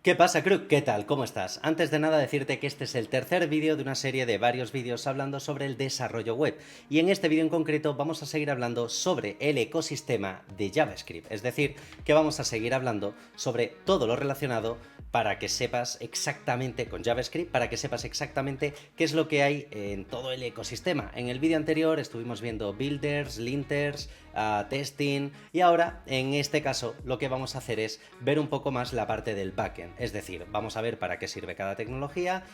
¿Qué pasa, Crook? ¿Qué tal? ¿Cómo estás? Antes de nada decirte que este es el tercer vídeo de una serie de varios vídeos hablando sobre el desarrollo web, y en este vídeo en concreto vamos a seguir hablando sobre el ecosistema de JavaScript, es decir, que vamos a seguir hablando sobre todo lo relacionado para que sepas exactamente con JavaScript, para que sepas exactamente qué es lo que hay en todo el ecosistema. En el vídeo anterior estuvimos viendo builders, linters, testing, y ahora en este caso lo que vamos a hacer es ver un poco más la parte del backend, es decir, vamos a ver para qué sirve cada tecnología.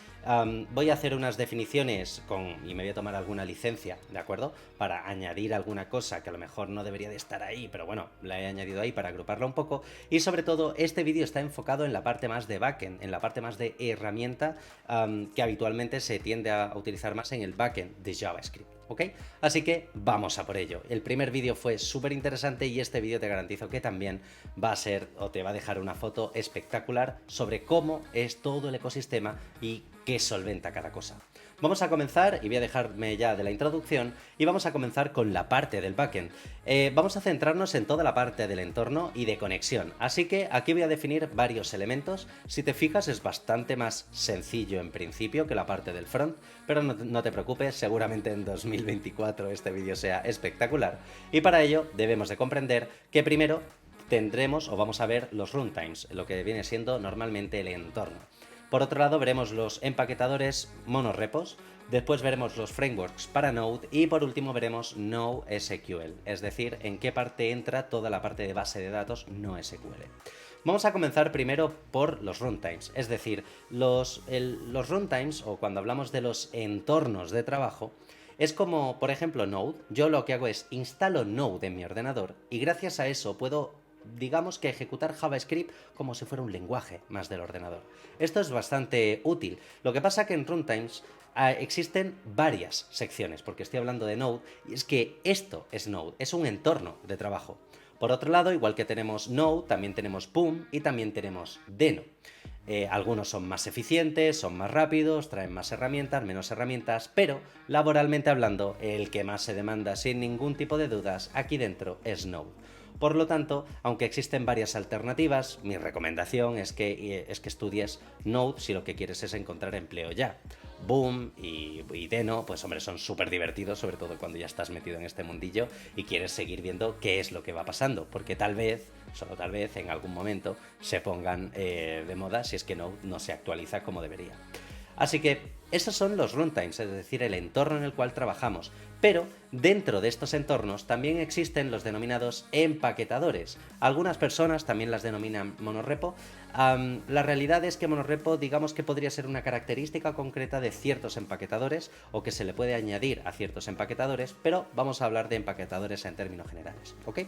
Voy a hacer unas definiciones y me voy a tomar alguna licencia, ¿de acuerdo? Para añadir alguna cosa que a lo mejor no debería de estar ahí, pero bueno, la he añadido ahí para agruparla un poco. Y sobre todo este vídeo está enfocado en la parte más de backend, en la parte más de herramienta que habitualmente se tiende a utilizar más en el backend de JavaScript. ¿Ok? Así que vamos a por ello. El primer vídeo fue súper interesante y este vídeo te garantizo que también va a ser o te va a dejar una foto espectacular sobre cómo es todo el ecosistema y qué solventa cada cosa. Vamos a comenzar, y voy a dejarme ya de la introducción, y vamos a comenzar con la parte del backend. Vamos a centrarnos en toda la parte del entorno y de conexión, así que aquí voy a definir varios elementos. Si te fijas es bastante más sencillo en principio que la parte del front, pero no te preocupes, seguramente en 2024 este vídeo sea espectacular, y para ello debemos de comprender que primero tendremos o vamos a ver los runtimes, lo que viene siendo normalmente el entorno. Por otro lado veremos los empaquetadores monorepos, después veremos los frameworks para Node y por último veremos NoSQL, es decir, en qué parte entra toda la parte de base de datos NoSQL. Vamos a comenzar primero por los runtimes, es decir, los runtimes, o cuando hablamos de los entornos de trabajo, es como, por ejemplo, Node. Yo lo que hago es instalo Node en mi ordenador y gracias a eso puedo, digamos, que ejecutar JavaScript como si fuera un lenguaje más del ordenador. Esto es bastante útil. Lo que pasa que en runtimes existen varias secciones, porque estoy hablando de Node, y es que esto es Node, es un entorno de trabajo. Por otro lado, igual que tenemos Node, también tenemos PUM y también tenemos Deno. Algunos son más eficientes, son más rápidos, traen más herramientas, menos herramientas, pero laboralmente hablando, el que más se demanda sin ningún tipo de dudas aquí dentro es Node. Por lo tanto, aunque existen varias alternativas, mi recomendación es que estudies Node si lo que quieres es encontrar empleo ya. Boom y Deno, pues hombre, son súper divertidos, sobre todo cuando ya estás metido en este mundillo y quieres seguir viendo qué es lo que va pasando, porque tal vez, solo tal vez, en algún momento se pongan de moda si es que Node no se actualiza como debería. Así que esos son los runtimes, es decir, el entorno en el cual trabajamos. Pero dentro de estos entornos también existen los denominados empaquetadores. Algunas personas también las denominan monorepo. La realidad es que monorepo, digamos que podría ser una característica concreta de ciertos empaquetadores o que se le puede añadir a ciertos empaquetadores, pero vamos a hablar de empaquetadores en términos generales, ¿ok?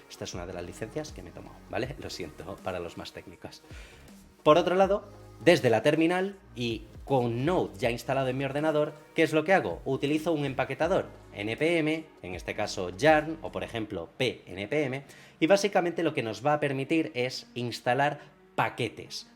Esta es una de las licencias que me he tomado, ¿vale? Lo siento para los más técnicos. Por otro lado, desde la terminal y con Node ya instalado en mi ordenador, ¿qué es lo que hago? Utilizo un empaquetador npm, en este caso yarn o por ejemplo pnpm, y básicamente lo que nos va a permitir es instalar paquetes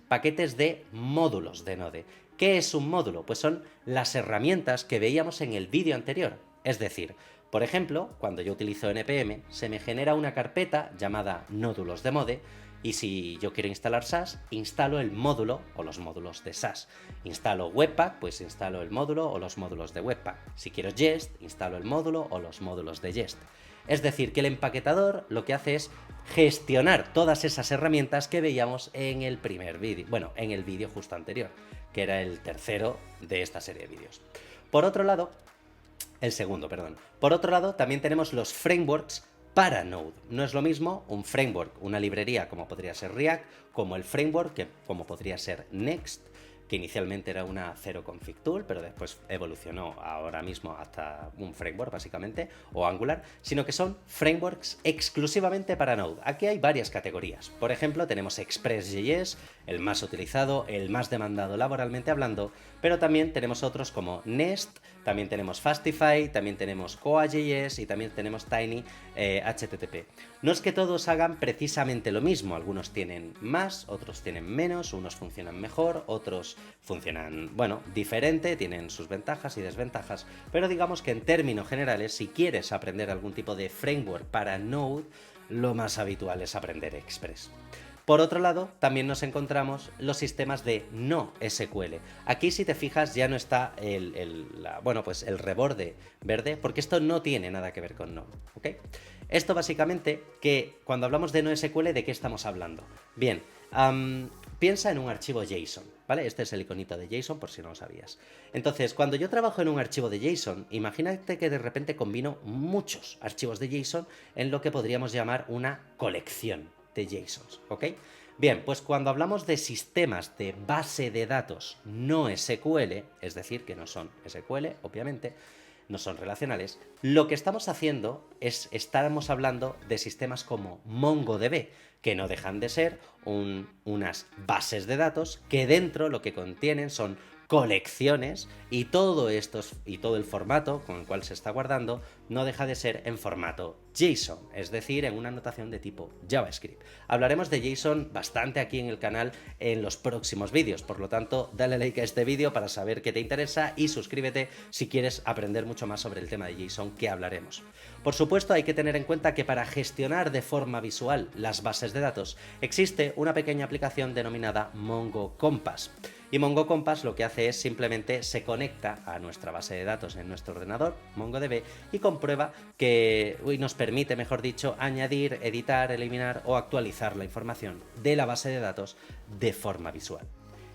de módulos de Node. ¿Qué es un módulo? Pues son las herramientas que veíamos en el vídeo anterior. Es decir, por ejemplo, cuando yo utilizo npm, se me genera una carpeta llamada nódulos de Mode, y si yo quiero instalar Sass, instalo el módulo o los módulos de Sass. Instalo Webpack, pues instalo el módulo o los módulos de Webpack. Si quiero Jest, instalo el módulo o los módulos de Jest. Es decir, que el empaquetador lo que hace es gestionar todas esas herramientas que veíamos en el primer vídeo, bueno, en el vídeo justo anterior, que era el tercero de esta serie de vídeos. Por otro lado, el segundo, perdón. Por otro lado, también tenemos los frameworks para Node. No es lo mismo un framework, una librería como podría ser React, como el framework como podría ser Next, que inicialmente era una zero config tool, pero después evolucionó ahora mismo hasta un framework básicamente, o Angular, sino que son frameworks exclusivamente para Node. Aquí hay varias categorías. Por ejemplo, tenemos Express.js, el más utilizado, el más demandado laboralmente hablando, pero también tenemos otros como Nest, también tenemos Fastify, también tenemos Koa.js y también tenemos Tiny HTTP. No es que todos hagan precisamente lo mismo, algunos tienen más, otros tienen menos, unos funcionan mejor, otros funcionan, bueno, diferente, tienen sus ventajas y desventajas, pero digamos que en términos generales, si quieres aprender algún tipo de framework para Node, lo más habitual es aprender Express. Por otro lado, también nos encontramos los sistemas de no SQL. Aquí, si te fijas, ya no está el reborde verde, porque esto no tiene nada que ver con no, ¿ok? Esto básicamente, que cuando hablamos de no SQL, ¿de qué estamos hablando? Bien, piensa en un archivo JSON, ¿vale? Este es el iconito de JSON, por si no lo sabías. Entonces, cuando yo trabajo en un archivo de JSON, imagínate que de repente combino muchos archivos de JSON en lo que podríamos llamar una colección de JSONs, ¿ok? Bien, pues cuando hablamos de sistemas de base de datos no SQL, es decir, que no son SQL, obviamente, no son relacionales, lo que estamos haciendo es, estamos hablando de sistemas como MongoDB, que no dejan de ser unas bases de datos que dentro lo que contienen son colecciones y todo el formato con el cual se está guardando no deja de ser en formato JSON, es decir, en una notación de tipo JavaScript. Hablaremos de JSON bastante aquí en el canal en los próximos vídeos, por lo tanto, dale like a este vídeo para saber qué te interesa y suscríbete si quieres aprender mucho más sobre el tema de JSON que hablaremos. Por supuesto, hay que tener en cuenta que para gestionar de forma visual las bases de datos existe una pequeña aplicación denominada Mongo Compass. Y Mongo Compass lo que hace es simplemente se conecta a nuestra base de datos en nuestro ordenador, MongoDB, y comprueba que nos permite, mejor dicho, añadir, editar, eliminar o actualizar la información de la base de datos de forma visual.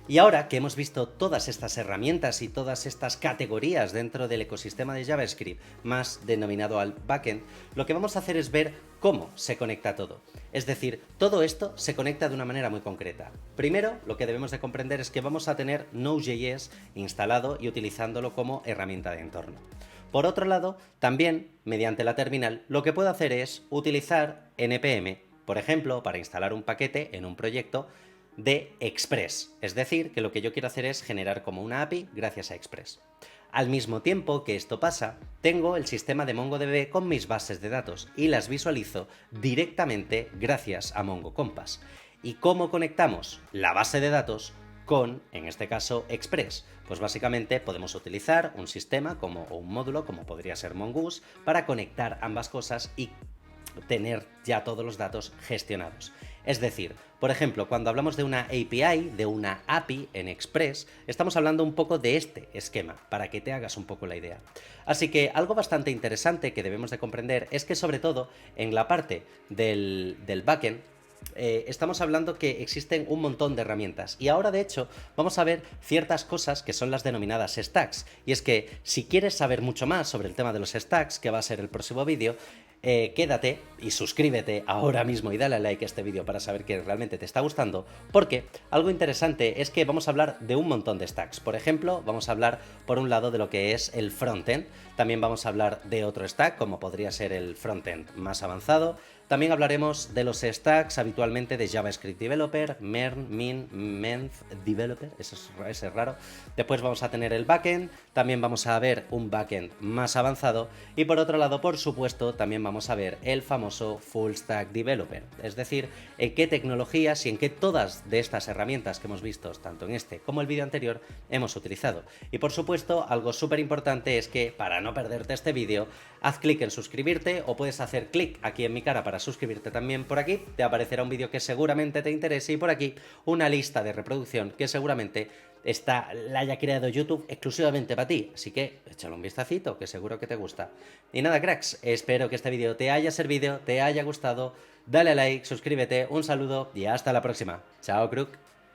Y ahora que hemos visto todas estas herramientas y todas estas categorías dentro del ecosistema de JavaScript, más denominado al backend, lo que vamos a hacer es ver cómo se conecta todo. Es decir, todo esto se conecta de una manera muy concreta. Primero, lo que debemos de comprender es que vamos a tener Node.js instalado y utilizándolo como herramienta de entorno. Por otro lado, también, mediante la terminal, lo que puedo hacer es utilizar npm, por ejemplo, para instalar un paquete en un proyecto de Express, es decir, que lo que yo quiero hacer es generar como una API gracias a Express. Al mismo tiempo que esto pasa, tengo el sistema de MongoDB con mis bases de datos y las visualizo directamente gracias a Mongo Compass. ¿Y cómo conectamos la base de datos con, en este caso, Express? Pues básicamente podemos utilizar un sistema o un módulo, como podría ser Mongoose, para conectar ambas cosas y tener ya todos los datos gestionados. Es decir, por ejemplo, cuando hablamos de una API, de una API en Express, estamos hablando un poco de este esquema, para que te hagas un poco la idea. Así que algo bastante interesante que debemos de comprender es que, sobre todo, en la parte del backend, estamos hablando que existen un montón de herramientas y ahora de hecho vamos a ver ciertas cosas que son las denominadas stacks, y es que si quieres saber mucho más sobre el tema de los stacks, que va a ser el próximo vídeo, quédate y suscríbete ahora mismo y dale a like a este vídeo para saber que realmente te está gustando, porque algo interesante es que vamos a hablar de un montón de stacks. Por ejemplo, vamos a hablar por un lado de lo que es el frontend, también vamos a hablar de otro stack como podría ser el frontend más avanzado. También hablaremos de los stacks habitualmente de JavaScript Developer, Mern, Min, Menv Developer, ese es raro. Después vamos a tener el backend, también vamos a ver un backend más avanzado y por otro lado, por supuesto, también vamos a ver el famoso Full Stack Developer, es decir, en qué tecnologías y en qué todas de estas herramientas que hemos visto, tanto en este como el vídeo anterior, hemos utilizado. Y por supuesto, algo súper importante es que para no perderte este vídeo, haz clic en suscribirte o puedes hacer clic aquí en mi cara para suscribirte también por aquí, te aparecerá un vídeo que seguramente te interese y por aquí una lista de reproducción que seguramente la haya creado YouTube exclusivamente para ti, así que échale un vistacito que seguro que te gusta. Y nada, cracks, espero que este vídeo te haya servido, te haya gustado, dale a like, suscríbete, un saludo y hasta la próxima. Chao, crook.